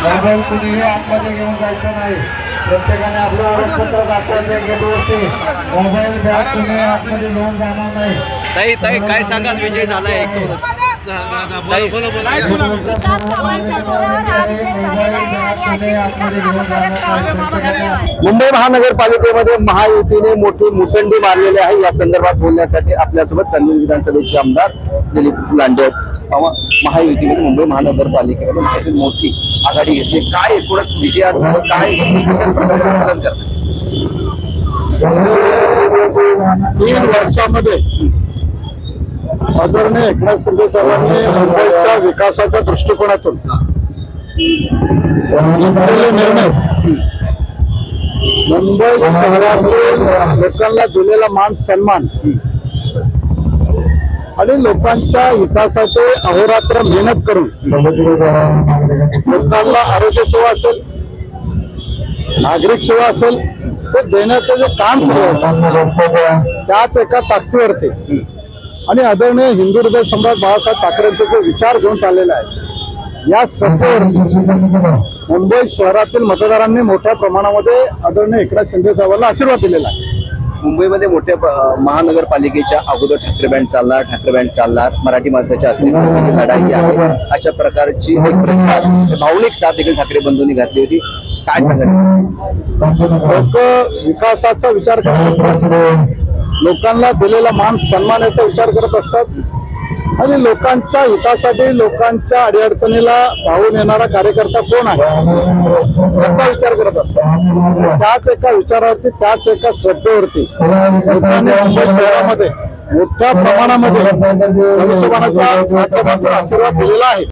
Mobile कुणीही आतमध्ये घेऊन जायचं नाही. प्रत्येकाने आपलं ओळखपत्र दाखवायचं गेटवरती. मोबाईल बॅग कुणी आतमध्ये घेऊन जाणार नाही. ताई ताई काय सांगाल, विजय झालाय विकास कामांच्या जोरावर हा विजय झालेला आहे आणि अशीच विकास कामं करत राहू. धन्यवाद. मुंबई महानगरपालिकेमध्ये महायुतीने मोठी मुसंडी मारलेली आहे. या संदर्भात बोलण्यासाठी आपल्यासोबत चांदूर विधानसभेचे आमदार दिलीप लांडे आहेत. महायुतीमध्ये मुंबई महानगरपालिकेमध्ये मोठी आघाडी घेतली. काय एकूणच विजयाचं काय कशा प्रकारे पालन करतात? 3 वर्षामध्ये आदरणीय एकनाथ शिंदे साहेबांनी मुंबईच्या विकासाच्या दृष्टिकोनातून घेतलेले निर्णय, मुंबई शहरातील लोकांना दिलेला मान सन्मान आणि लोकांच्या हितासाठी अहोरात्र मेहनत करून लोकांना आरोग्य सेवा असेल, नागरिक सेवा असेल, ते देण्याचं जे काम केलं होतं त्याच एका ताकदीवरती आणि आदरणीय हिंदू हृदय सम्राट बाळासाहेब ठाकरेंचे जे विचार घेऊन चाललेले आहेत, या सत्तेवरती मुंबई शहरातील मतदारांनी मोठ्या प्रमाणामध्ये आदरणीय एकनाथ शिंदे साहेबांना आशीर्वाद दिलेला आहे. मुंबईमध्ये मोठ्या महानगरपालिकेच्या अगोदर ठाकरे बँड चालणार, ठाकरे बँड चालणार, मराठी माणसाच्या अस्तित्वाची लढाई आहे, अशा प्रकारची एक प्रचार भावनिक साथ देखील ठाकरे बंधूंनी घातली होती. काय सांगाल? लोक विकासाचा विचार करत असतात, लोकांना दिलेला मान सन्मानाचा विचार करत असतात आणि लोकांच्या हितासाठी लोकांच्या अडीअडचणीला धावून येणारा कार्यकर्ता कोण आहे याचा विचार करत असतात. त्याच एका विचारावरती, त्याच एका श्रद्धेवरती लोकांनी मुंबई शहरामध्ये मोठ्या प्रमाणामध्ये धनुष्यबाणाच्या माध्यमातून आशीर्वाद दिलेला आहे.